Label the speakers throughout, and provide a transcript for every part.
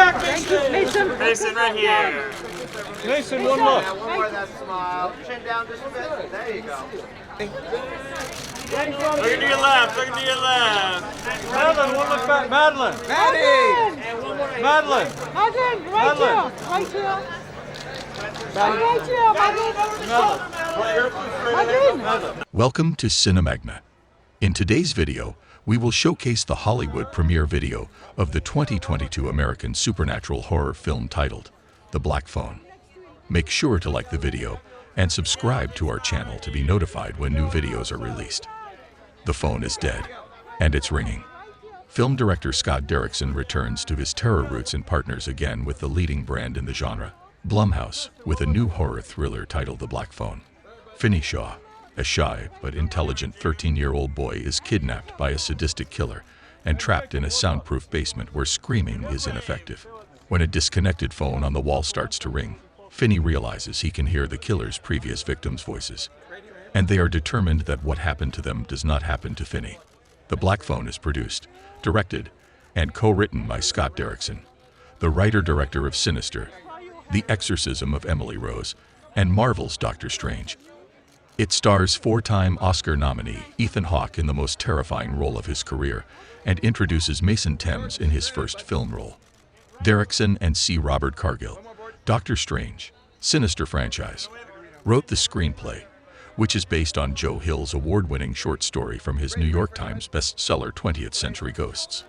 Speaker 1: back, Mason.
Speaker 2: Mason right here.
Speaker 1: Mason, one more.
Speaker 3: Yeah, one more of that smile. Chin down just a bit. There you go.
Speaker 2: Looking to your left. Looking to your left.
Speaker 1: Madeleine, one look back. Madeleine.
Speaker 3: Maddie!
Speaker 1: Madeleine.
Speaker 4: Madeleine, right here. Right here.
Speaker 5: Welcome to Cinemagna. In today's video, we will showcase the Hollywood premiere video of the 2022 American supernatural horror film titled The Black Phone. Make sure to like the video and subscribe to our channel to be notified when new videos are released. The phone is dead, and it's ringing. Film director Scott Derrickson returns to his terror roots and partners again with the leading brand in the genre, Blumhouse, with a new horror thriller titled The Black Phone. Finney Shaw, a shy but intelligent 13-year-old boy, is kidnapped by a sadistic killer and trapped in a soundproof basement where screaming is ineffective. When a disconnected phone on the wall starts to ring, Finney realizes he can hear the killer's previous victims' voices, and they are determined that what happened to them does not happen to Finney. The Black Phone is produced, directed, and co-written by Scott Derrickson, the writer-director of Sinister, The Exorcism of Emily Rose, and Marvel's Doctor Strange. It stars four-time Oscar nominee Ethan Hawke in the most terrifying role of his career and introduces Mason Thames in his first film role. Derrickson and C. Robert Cargill, Doctor Strange, Sinister franchise, wrote the screenplay, which is based on Joe Hill's award-winning short story from his New York Times bestseller 20th Century Ghosts.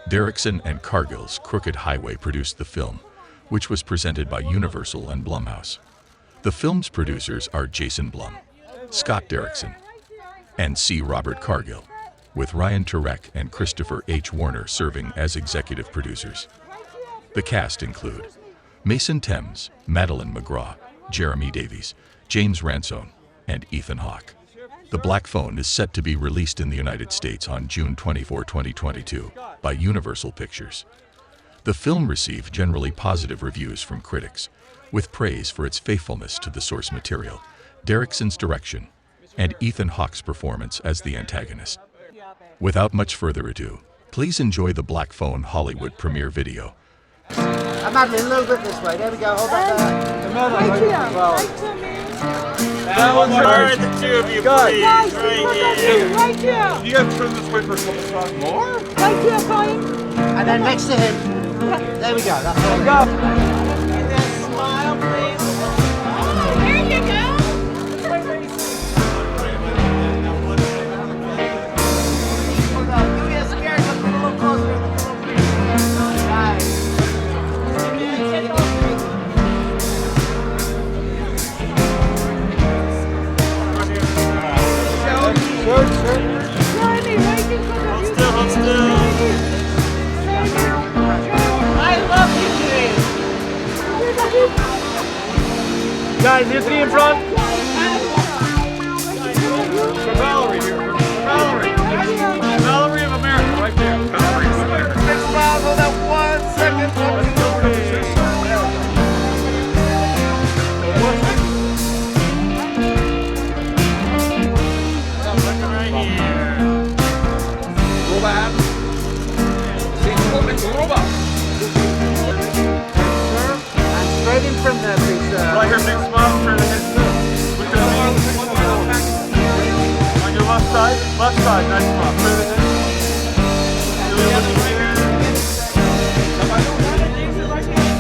Speaker 5: Derrickson and Cargill's Crooked Highway produced the film, which was presented by Universal and Blumhouse. The film's producers are Jason Blum, Scott Derrickson, and C. Robert Cargill, with Ryan Turek and Christopher H. Warner serving as executive producers. The cast include Mason Thames, Madeleine McGraw, Jeremy Davies, James Ransone, and Ethan Hawke. The Black Phone is set to be released in the United States on June 24, 2022 by Universal Pictures. The film received generally positive reviews from critics, with praise for its faithfulness to the source material, Derrickson's direction, and Ethan Hawke's performance as the antagonist. Without much further ado, please enjoy the Black Phone Hollywood premiere video.
Speaker 3: Madeline, a little bit this way. There we go. Hold that there.
Speaker 4: Right
Speaker 2: Alright, the two of you, please.
Speaker 4: Right here.
Speaker 1: You have to turn this way for a couple shots more?
Speaker 4: Right here, Colin.
Speaker 3: And then next to him. There we go. That's all.
Speaker 4: And then smile, please. Oh, here you go.
Speaker 3: Give me a scare. Come a little closer. Nice.
Speaker 2: Hold still.
Speaker 3: I love you,
Speaker 1: Guys, Anthony in front. For Valerie here. Valerie. Valerie of America, right there. Valerie of America.
Speaker 3: Big smile for that 1 second. Straight in from there, please, sir.
Speaker 1: Right here, big smile, turn the head still. Look at on your left side, nice smile, turn the head.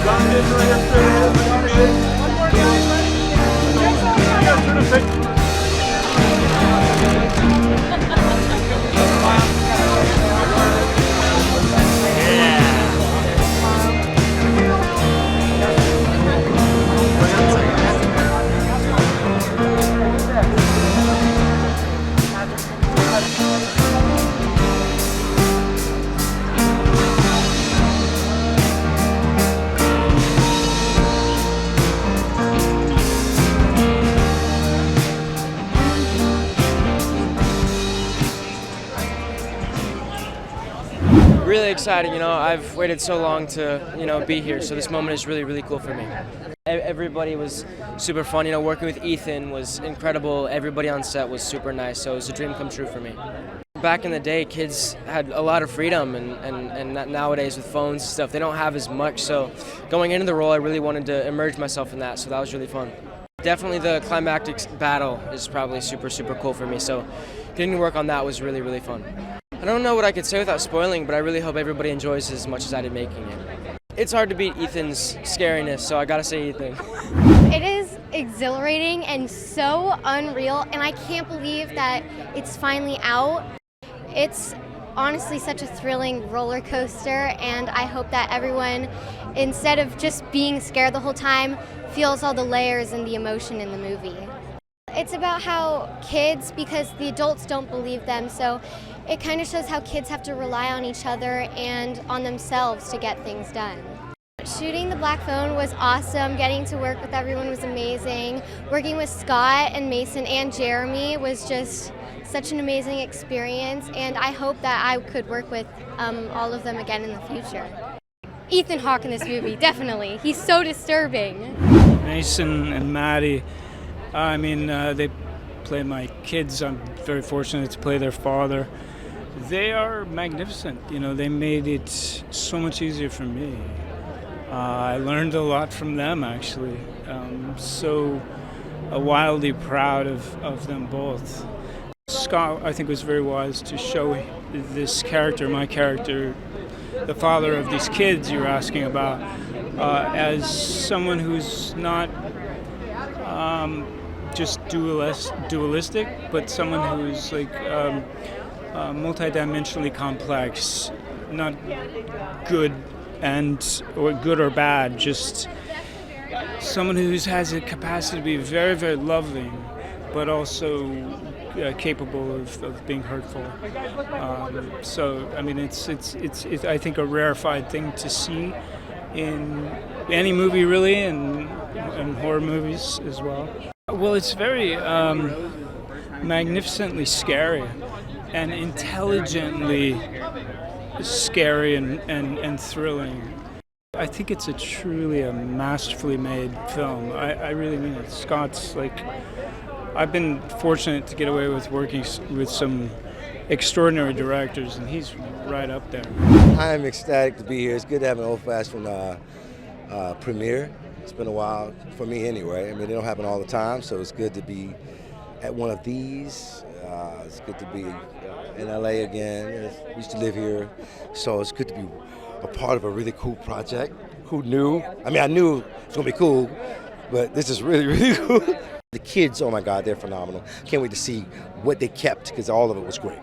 Speaker 1: John did right here, turn the head. Turn the face.
Speaker 6: Really excited, I've waited so long to, be here, so this moment is really, really cool for me. Everybody was super fun, working with Ethan was incredible, everybody on set was super nice, so it was a dream come true for me. back in the day, kids had a lot of freedom, and nowadays with phones and stuff, they don't have as much. So going into the role, I really wanted to immerse myself in that, so that was really fun. Definitely the climactic battle is probably super, super cool for me, so getting to work on that was really, really fun. I don't know what I could say without spoiling, but I really hope everybody enjoys it as much as I did making it. It's hard to beat Ethan's scariness, so I gotta say Ethan.
Speaker 7: It is exhilarating and so unreal, and I can't believe that it's finally out. It's honestly such a thrilling roller coaster, and I hope that everyone, instead of just being scared the whole time, feels all the layers and the emotion in the movie. It's about how kids, because the adults don't believe them, so it kind of shows how kids have to rely on each other and on themselves to get things done. Shooting the Black Phone was awesome. Getting to work with everyone was amazing. Working with Scott and Mason and Jeremy was just such an amazing experience, and I hope that I could work with all of them again in the future. Ethan Hawke in this movie, definitely. He's so disturbing.
Speaker 8: Mason and Maddie, I mean, they play my kids. I'm very fortunate to play their father. They are magnificent. You know, they made it so much easier for me. I learned a lot from them, actually. So wildly proud of them both. Scott, I think, was very wise to show this character, my character, the father of these kids you're asking about, as someone who's not just dualistic, but someone who's like multidimensionally complex, not good or good or bad, just someone who has a capacity to be very, very loving, but also capable of being hurtful. So, I mean, it's I think a rarefied thing to see in any movie, really, and horror movies as well. Well, it's very magnificently scary and intelligently scary and thrilling. I think it's truly a masterfully made film. I really mean it. Scott's like, I've been fortunate to get away with working with some extraordinary directors, and he's right up there.
Speaker 9: I am ecstatic to be here. It's good to have an old-fashioned premiere. It's been a while, for me anyway. I mean, they don't happen all the time, so it's good to be at one of these. It's good to be in LA again. I used to live here, so it's good to be a part of a really cool project. Who knew? I mean, I knew it was going to be cool, but this is really, really cool. The kids, oh my God, they're phenomenal. Can't wait to see what they kept, because all of it was great.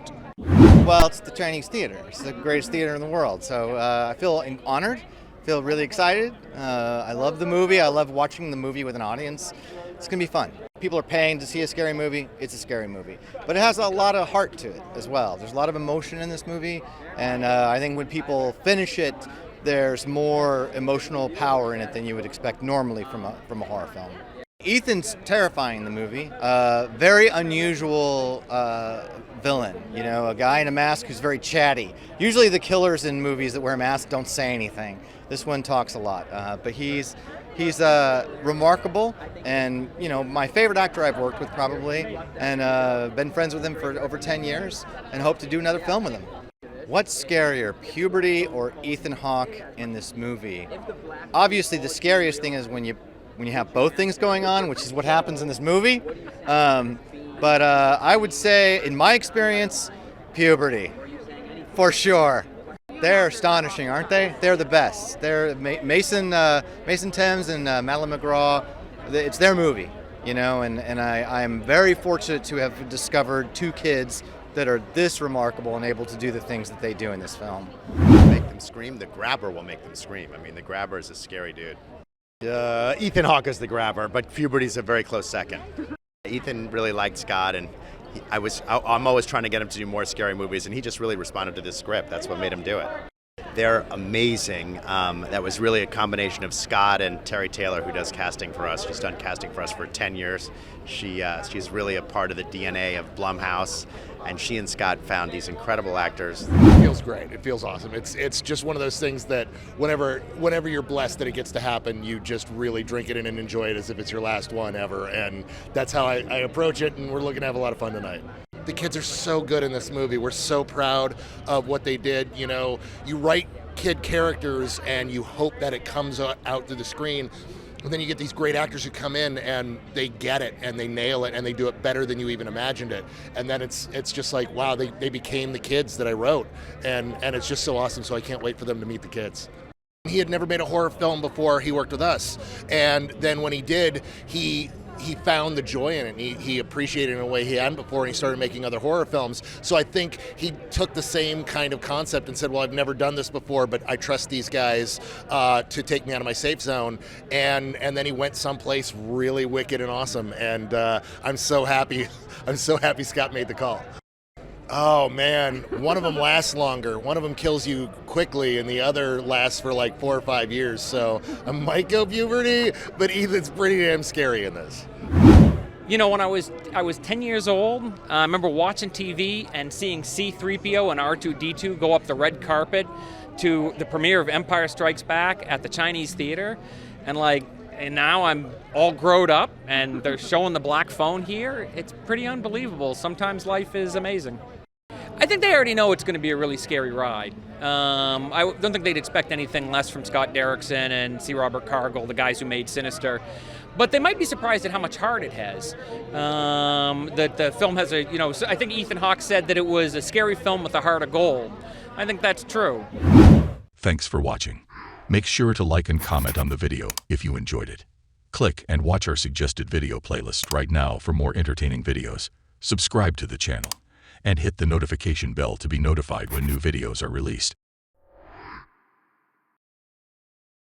Speaker 10: Well, it's the Chinese theater. It's the greatest theater in the world. So I feel honored, feel really excited. I love the movie. I love watching the movie with an audience. It's going to be fun. People are paying to see a scary movie. It's a scary movie. But it has a lot of heart to it as well. There's a lot of emotion in this movie. And I think when people finish it, there's more emotional power in it than you would expect normally from a horror film. Ethan's terrifying in the movie. Very unusual villain, you know, a guy in a mask who's very chatty. Usually the killers in movies that wear masks don't say anything. This one talks a lot, but he's remarkable, and you know, my favorite actor I've worked with probably, and been friends with him for over 10 years, and hope to do another film with him. What's scarier, puberty or Ethan Hawke in this movie? Obviously, the scariest thing is when you have both things going on, which is what happens in this movie. But I would say, in my experience, puberty, for sure. They're astonishing, aren't they? They're the best. They're Mason Thames and Madeleine McGraw. It's their movie, you know. And I'm very fortunate to have discovered two kids that are this remarkable and able to do the things that they do in this film.
Speaker 11: Make them scream. The grabber will make them scream. I mean, the grabber is a scary dude. Ethan Hawke is the grabber, but puberty's a very close second. Ethan really liked Scott, and I'm always trying to get him to do more scary movies, and he just really responded to this script. That's what made him do it. They're amazing. That was really a combination of Scott and Terry Taylor, who does casting for us. She's done casting for us for 10 years. She's really a part of the DNA of Blumhouse, and she and Scott found these incredible actors.
Speaker 12: It feels great. It feels awesome. It's just one of those things that whenever you're blessed that it gets to happen, you just really drink it in and enjoy it as if it's your last one ever. And that's how I approach it, and we're looking to have a lot of fun tonight. The kids are so good in this movie. We're so proud of what they did. You know, you write kid characters and you hope that it comes out through the screen. And then you get these great actors who come in and they get it and they nail it and they do it better than you even imagined it. And then it's just like, wow, they became the kids that I wrote. And it's just so awesome. So I can't wait for them to meet the kids. He had never made a horror film before he worked with us. And then when he did, he found the joy in it. He appreciated it in a way he hadn't before, and he started making other horror films. So I think he took the same kind of concept and said, well, I've never done this before, but I trust these guys to take me out of my safe zone. And then he went someplace really wicked and awesome. And I'm so happy. I'm so happy Scott made the call. Oh man, one of them lasts longer. One of them kills you quickly, and the other lasts for like 4 or 5 years. So I might go puberty, but Ethan's pretty damn scary in this.
Speaker 13: You know, when I was 10 years old, I remember watching TV and seeing C-3PO and R2-D2 go up the red carpet to the premiere of Empire Strikes Back at the Chinese theater, and now I'm all grown up, and they're showing the black phone here. It's pretty unbelievable. Sometimes life is amazing. I think they already know it's going to be a really scary ride. I don't think they'd expect anything less from Scott Derrickson and C. Robert Cargill, the guys who made Sinister. But they might be surprised at how much heart it has. That the film has I think Ethan Hawke said that it was a scary film with a heart of gold. I think that's true.
Speaker 5: Thanks for watching. Make sure to like and comment on the video if you enjoyed it. Click and watch our suggested video playlist right now for more entertaining videos. Subscribe to the channel and hit the notification bell to be notified when new videos are released.